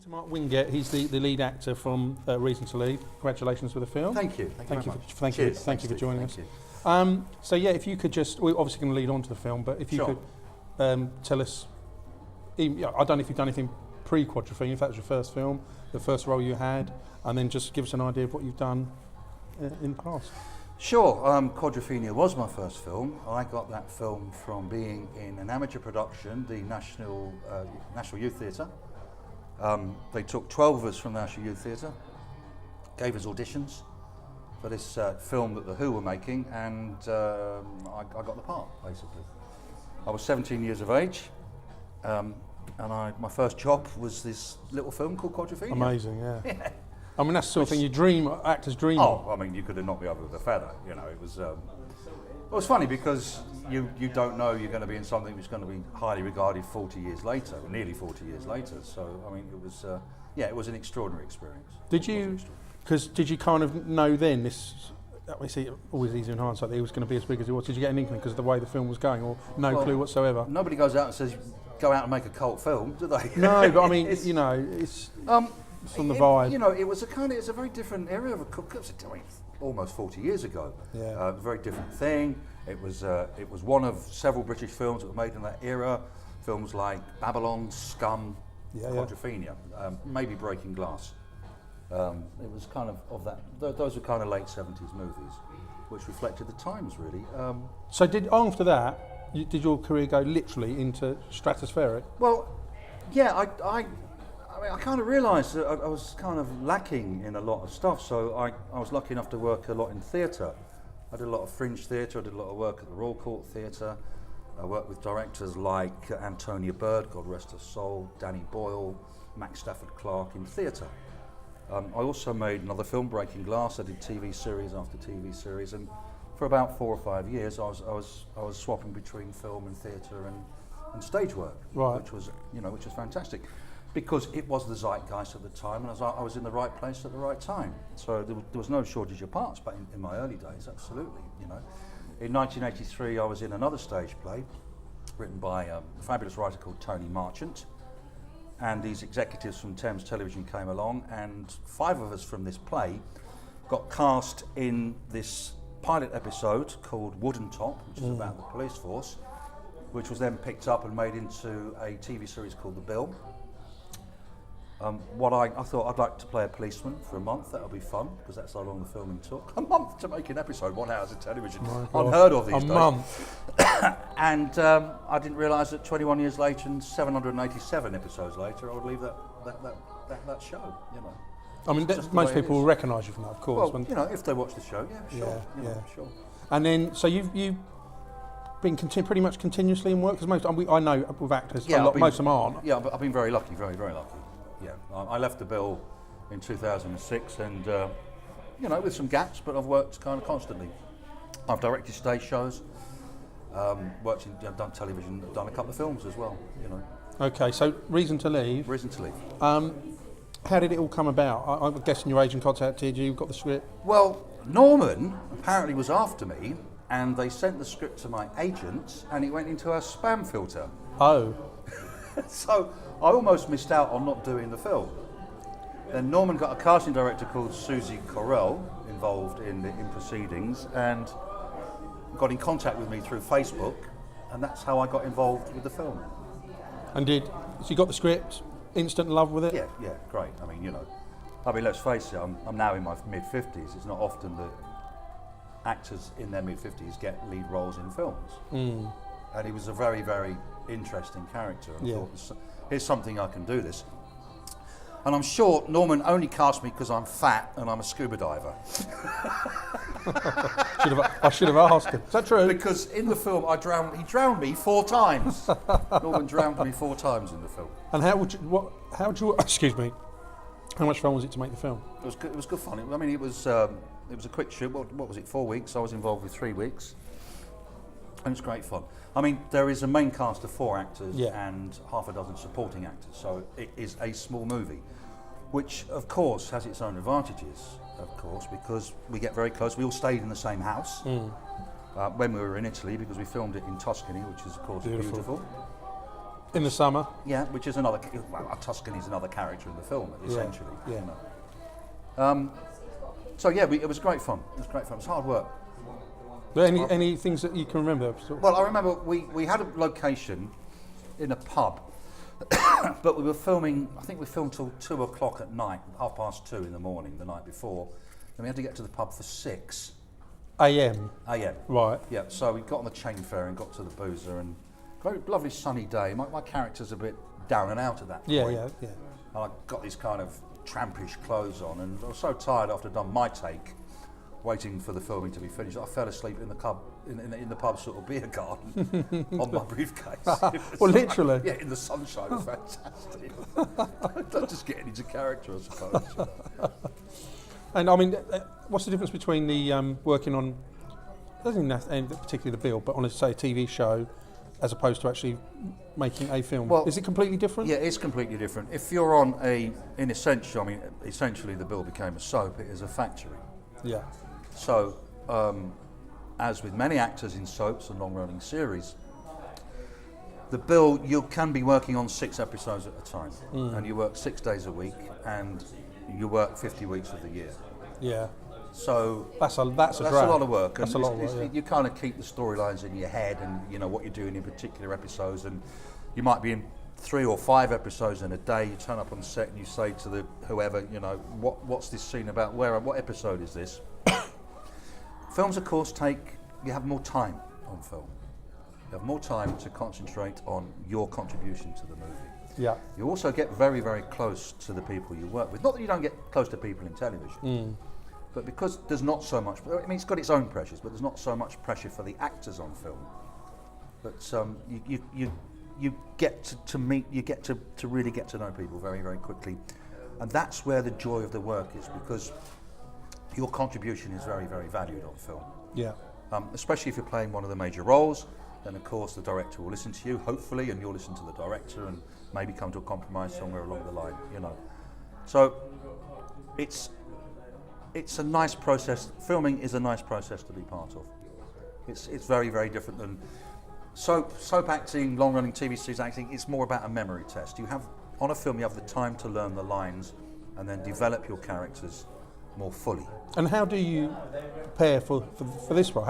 to Mark Wingett. He's the lead actor from Reason to Leave. Congratulations with the film. Thank you. Thank you for joining us. So yeah, if you could just, we're obviously going to lead on to the film, but if you could tell us, I don't know if you've done anything pre-Quadrophenia, if that was your first film, the first role you had, and then just give us an idea of what you've done in the past. Sure. Quadrophenia was my first film. I got that film from being in an amateur production, the National Youth Theatre. They took 12 of us from the National Youth Theatre, gave us auditions for this film that The Who were making, and I got the part, basically. I was 17 years of age, and my first job was this little film called Quadrophenia. Amazing, yeah. I mean, that's the sort of thing actors dream of. Oh, I mean, you could have knocked me over with a feather, you know. It was funny because you don't know you're going to be in something which is going to be highly regarded 40 years later, nearly 40 years later. So, I mean, it was an extraordinary experience. Did you kind of know then this, obviously always easy in hindsight, that it was going to be as big as it was? Did you get an inkling because of the way the film was going, or clue whatsoever? Nobody goes out and says, go out and make a cult film, do they? No, but I mean, it's from the vibe. It was a very different area of a cult. It was almost 40 years ago. Yeah. A very different thing. It was one of several British films that were made in that era. Films like Babylon, Scum, Quadrophenia, maybe Breaking Glass. It was kind of that. Those were kind of late 70s movies, which reflected the times, really. So after that, did your career go literally into stratospheric? Well, yeah, I kind of realised that I was kind of lacking in a lot of stuff, so I was lucky enough to work a lot in theatre. I did a lot of fringe theatre, I did a lot of work at the Royal Court Theatre. I worked with directors like Antonia Bird, God rest her soul, Danny Boyle, Max Stafford Clark in theatre. I also made another film, Breaking Glass. I did TV series after TV series, and for about 4 or 5 years I was swapping between film and theatre and stage work, right. which was fantastic. Because it was the zeitgeist at the time, and I was in the right place at the right time. So there was no shortage of parts, but in my early days, absolutely. In 1983, I was in another stage play, written by a fabulous writer called Tony Marchant, and these executives from Thames Television came along, and 5 of us from this play got cast in this pilot episode called Wooden Top, which is about the police force, which was then picked up and made into a TV series called The Bill. I thought I'd like to play a policeman for a month. That would be fun, because that's how long the filming took. A month to make an episode, 1 hour of television. Unheard of these days. A month. And I didn't realise that 21 years later and 787 episodes later, I would leave that show. I mean, most people will recognise you from that, of course. Well, if they watch the show, sure. And then, so you've been pretty much continuously in work, because I know with actors, most of them aren't. Yeah, but I've been very lucky, very, very lucky. Yeah, I left the Bill in 2006, and with some gaps, but I've worked kind of constantly. I've directed stage shows, done television, done a couple of films as well. Okay, so Reason to Leave. Reason to Leave. How did it all come about? I'm guessing your agent contacted you, got the script. Well, Norman apparently was after me, and they sent the script to my agent, and it went into a spam filter. Oh. So I almost missed out on not doing the film. Then Norman got a casting director called Susie Correll involved in proceedings, and got in contact with me through Facebook, and that's how I got involved with the film. And so you got the script, instant love with it? Yeah, great. I mean, let's face it, I'm now in my mid-50s. It's not often that actors in their mid-50s get lead roles in films. And he was a very, very interesting character. And I thought, here's something I can do this. And I'm sure Norman only cast me because I'm fat and I'm a scuba diver. I should have asked him. Is that true? Because in the film, he drowned me 4 times. Norman drowned me 4 times in the film. And how much fun was it to make the film? It was good fun. It was a quick shoot. What was it? 4 weeks. I was involved with 3 weeks. And it's great fun. There is a main cast of 4 actors and half a dozen supporting actors, so it is a small movie, which of course has its own advantages, because we get very close. We all stayed in the same house when we were in Italy, because we filmed it in Tuscany, which is of course beautiful. In the summer. Yeah, which is another. Well, Tuscany is another character in the film, essentially. Yeah. You know. So yeah, it was great fun. It was great fun. It was hard work. Any things that you can remember? Well, I remember we had a location in a pub, but we were filming. I think we filmed till 2 o'clock at night, 2:30 in the morning the night before, and we had to get to the pub for 6 a.m. a.m. Right. Yeah. So we got on the chain ferry and got to the Boozer, and very lovely sunny day. My character's a bit down and out at that point. Yeah. And I got these kind of trampish clothes on, and I was so tired after I'd done my take, waiting for the filming to be finished, I fell asleep in the pub, in the pub sort of beer garden on my briefcase. Well, literally. Yeah, in the sunshine. It was fantastic. Don't just get into character, I suppose. You know. And I mean, what's the difference between the working on, doesn't even particularly the bill, but on a say a TV show, as opposed to actually making a film? Well, is it completely different? Yeah, it's completely different. If you're on essentially the bill became a soap. It is a factory. Yeah. So, as with many actors in soaps and long-running series, the bill, you can be working on 6 episodes at a time, and you work 6 days a week, and you work 50 weeks of the year. Yeah. So that's a a drag. lot of work. That's a lot of work. Yeah. You kind of keep the storylines in your head, and you know what you're doing in particular episodes, and you might be in 3 or 5 episodes in a day. You turn up on set and you say to the whoever, you know, what's this scene about? What episode is this? Films, of course, you have more time on film. You have more time to concentrate on your contribution to the movie. Yeah. You also get very, very close to the people you work with. Not that you don't get close to people in television, but because there's not so much, I mean, it's got its own pressures, but there's not so much pressure for the actors on film. But you get to meet, you get to really get to know people very, very quickly. And that's where the joy of the work is, because your contribution is very, very valued on film. Yeah. Especially if you're playing one of the major roles, then of course the director will listen to you, hopefully, and you'll listen to the director and maybe come to a compromise somewhere along the line, you know. So it's a nice process. Filming is a nice process to be part of. It's very, very different than soap acting, long-running TV series acting. It's more about a memory test. On a film, you have the time to learn the lines and then develop your characters more fully. And how do you prepare for this role?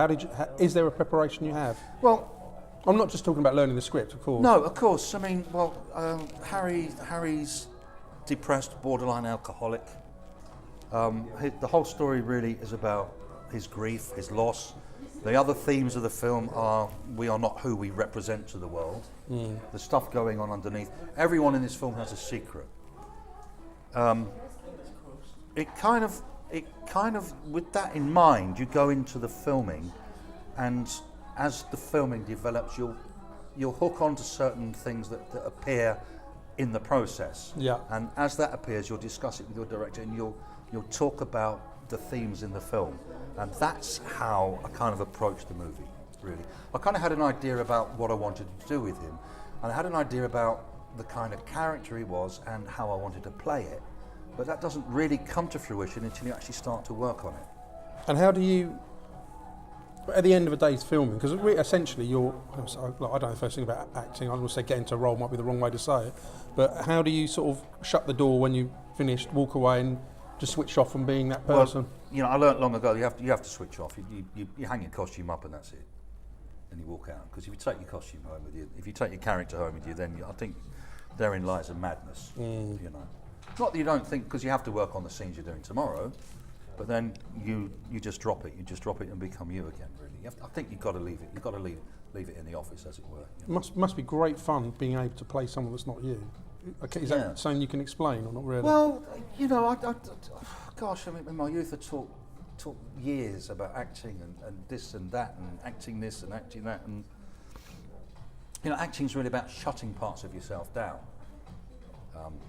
Is there a preparation you have? Well, I'm not just talking about learning the script, of course. No, of course. I mean, Harry's depressed, borderline alcoholic. The whole story really is about his grief, his loss. The other themes of the film are we are not who we represent to the world. The stuff going on underneath. Everyone in this film has a secret. It kind of, with that in mind, you go into the filming, and as the filming develops, you'll hook onto certain things that appear in the process. Yeah. And as that appears, you'll discuss it with your director, and you'll talk about the themes in the film. And that's how I kind of approached the movie, really. I kind of had an idea about what I wanted to do with him, and I had an idea about the kind of character he was and how I wanted to play it. But that doesn't really come to fruition until you actually start to work on it. And how do you, at the end of a day's filming, because essentially I don't know the first thing about acting, I was going to say get into a role might be the wrong way to say it, but how do you sort of shut the door when you finished, walk away and just switch off from being that person? Well, you know, I learnt long ago you have to switch off. You hang your costume up and that's it, and you walk out. Because if you take your costume home with you, if you take your character home with you, then I think therein lies a madness. You know, not that you don't think, because you have to work on the scenes you're doing tomorrow, but then you just drop it. You just drop it and become you again. Really, I think you've got to leave it. You've got to leave it in the office, as it were. You know? Must be great fun being able to play someone that's not you. Okay, is that something you can explain or not really? Well, you know, gosh, I mean, in my youth I taught years about acting and this and that and acting this and acting that, and you know, acting's really about shutting parts of yourself down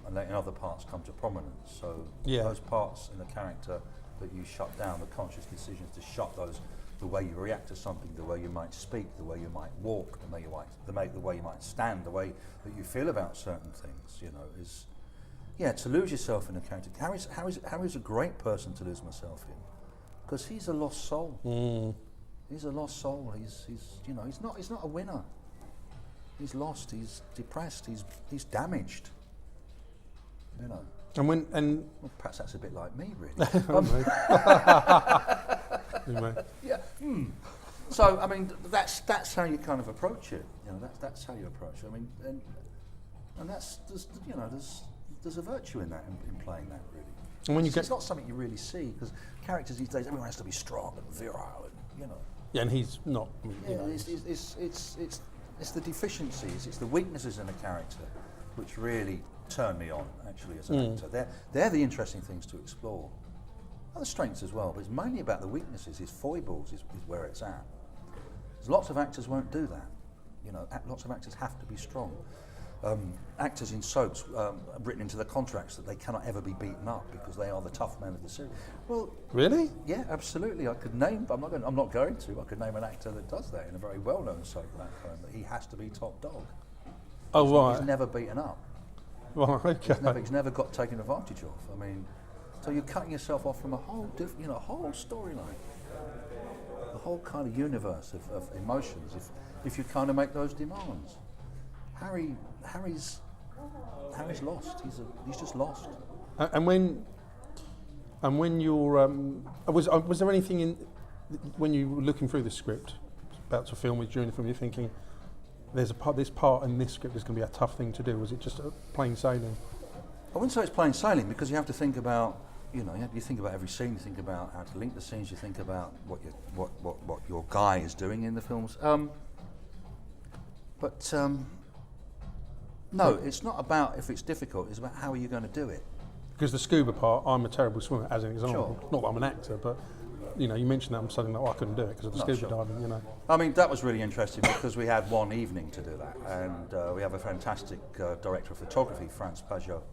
and letting other parts come to prominence. So those parts in the character that you shut down, the conscious decisions to shut those, the way you react to something, the way you might speak, the way you might walk, the way you might stand, the way that you feel about certain things, you know, is to lose yourself in a character. Harry's a great person to lose myself in, because he's a lost soul. He's a lost soul. He's you know, he's not a winner. he's lost, he's depressed, he's damaged. You know. Well, perhaps that's a bit like me, really. Yeah. So I mean, that's how you kind of approach it. You know, that's how you approach it. I mean, and there's a virtue in that, in playing that, really. And when it's not something you really see, because characters these days, everyone has to be strong and virile, and you know. Yeah, and he's not. It's the deficiencies, it's the weaknesses in a character, which really turn me on, actually, as an actor. They're the interesting things to explore. And the strengths as well, but it's mainly about the weaknesses. His foibles is where it's at. There's lots of actors won't do that. You know, lots of actors have to be strong. Actors in soaps written into the contracts that they cannot ever be beaten up because they are the tough men of the series. Well, really? Yeah, absolutely. I could name. I'm not going to. I could name an actor that does that in a very well-known soap background. That he has to be top dog. Oh, right. He's never beaten up. Right. Okay. He's never got taken advantage of. I mean, so you're cutting yourself off from a whole whole storyline, the whole kind of universe of emotions. If you kind of make those demands. Harry's lost. He's just lost. And when you're was there anything in when you were looking through the script about to film with during the film, you're thinking this part in this script is going to be a tough thing to do? Was it just plain sailing? I wouldn't say it's plain sailing, because you have to think about, you think about every scene. You think about how to link the scenes. You think about what your guy is doing in the films. No, it's not about if it's difficult, it's about how are you going to do it. Because the scuba part, I'm a terrible swimmer, as an example. Sure. Not that I'm an actor, but you mentioned that, I'm suddenly like, I couldn't do it because of the scuba diving, I mean, that was really interesting because we had one evening to do that, and we have a fantastic director of photography, Franz Pajot,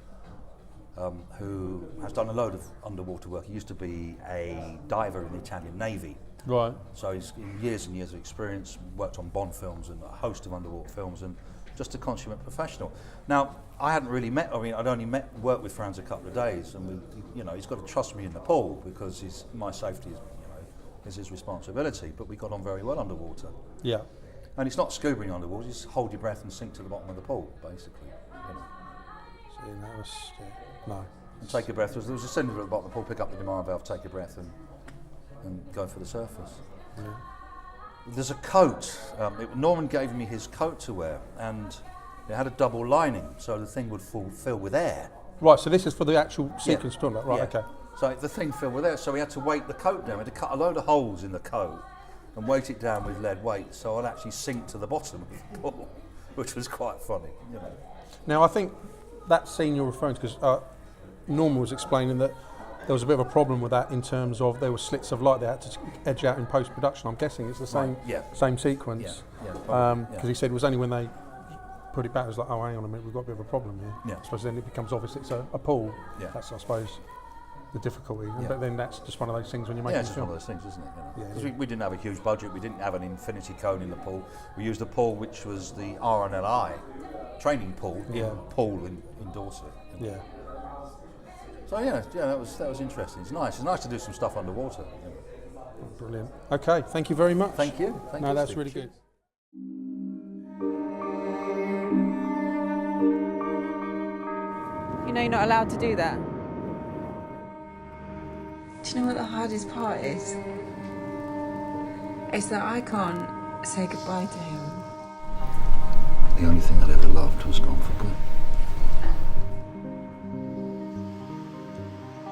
who has done a load of underwater work. He used to be a diver in the Italian Navy. Right. So he's years and years of experience, worked on Bond films and a host of underwater films, and just a consummate professional. Now, I hadn't really I'd only worked with Franz a couple of days, and he's got to trust me in the pool because my safety is his responsibility, but we got on very well underwater. Yeah. And it's not scubaing underwater, you just hold your breath and sink to the bottom of the pool, basically. See, that was, no. And take your breath, there was a cylinder at the bottom of the pool, pick up the demand valve, take your breath and go for the surface. Yeah. There's a coat. Norman gave me his coat to wear, and it had a double lining, so the thing would fill with air. Right, so this is for the actual sequence toilet, right? Yeah. Okay. So the thing filled with air, so we had to weight the coat down. We had to cut a load of holes in the coat and weight it down with lead weight, so I'd actually sink to the bottom of the pool, which was quite funny. Now, I think that scene you're referring to, because Norman was explaining that there was a bit of a problem with that in terms of there were slits of light they had to edge out in post-production. I'm guessing it's the same sequence. Because he said it was only when they put it back, it was like, oh, hang on a minute, we've got a bit of a problem here. Yeah. I suppose then it becomes obvious it's a pool. Yeah. That's, I suppose, the difficulty. Yeah. But then that's just one of those things when you're making a film. Yeah, it's one of those things, isn't it? Yeah, Because we didn't have a huge budget, we didn't have an infinity cone in the pool. We used a pool which was the RNLI training pool in Dorset. Yeah. So that was interesting. It's nice to do some stuff underwater. Brilliant. Okay, thank you very much. Thank you. That's really good. You're not allowed to do that. Do you know what the hardest part is? It's that I can't say goodbye to him. The only thing I'd ever loved was gone for good.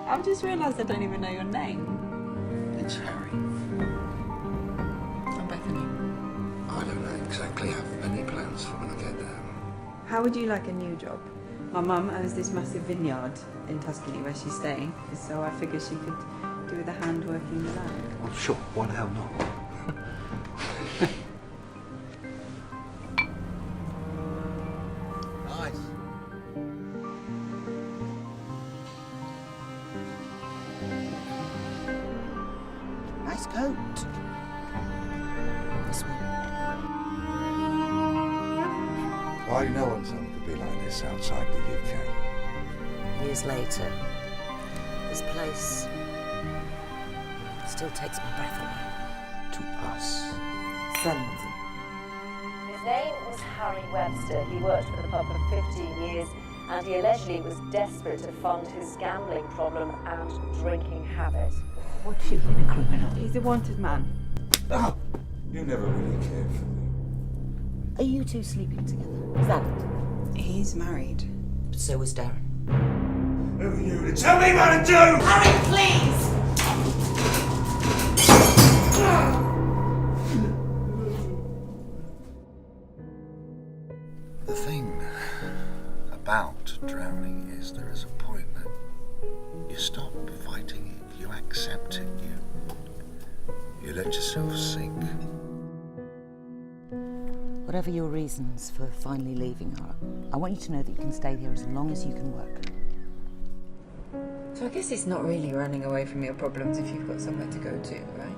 I've just realised I don't even know your name. It's Harry. I'm Bethany. I don't exactly have any plans for when I get there. How would you like a new job? My mum owns this massive vineyard in Tuscany where she's staying, so I figured she could do with the hand working the land. Well, sure, why the hell not? Nice. Nice coat. This one. Why no one told me to be like this outside the UK? Years later, this place still takes my breath away. To us. Some of them. There's name was Harry Webster. He worked for the pub for 15 years and he allegedly was desperate to fund his gambling problem and drinking habit. What if you've been a criminal? He's a wanted man. Oh, you never really cared for me. Are you two sleeping together? Is that it? He's married. But so was Darren. Who are you to tell me what to do? Harry, please! The thing about drowning is there is a point that you stop fighting it, you accept it, you let yourself sink. Whatever your reasons for finally leaving are, I want you to know that you can stay here as long as you can work. So I guess it's not really running away from your problems if you've got somewhere to go to, right?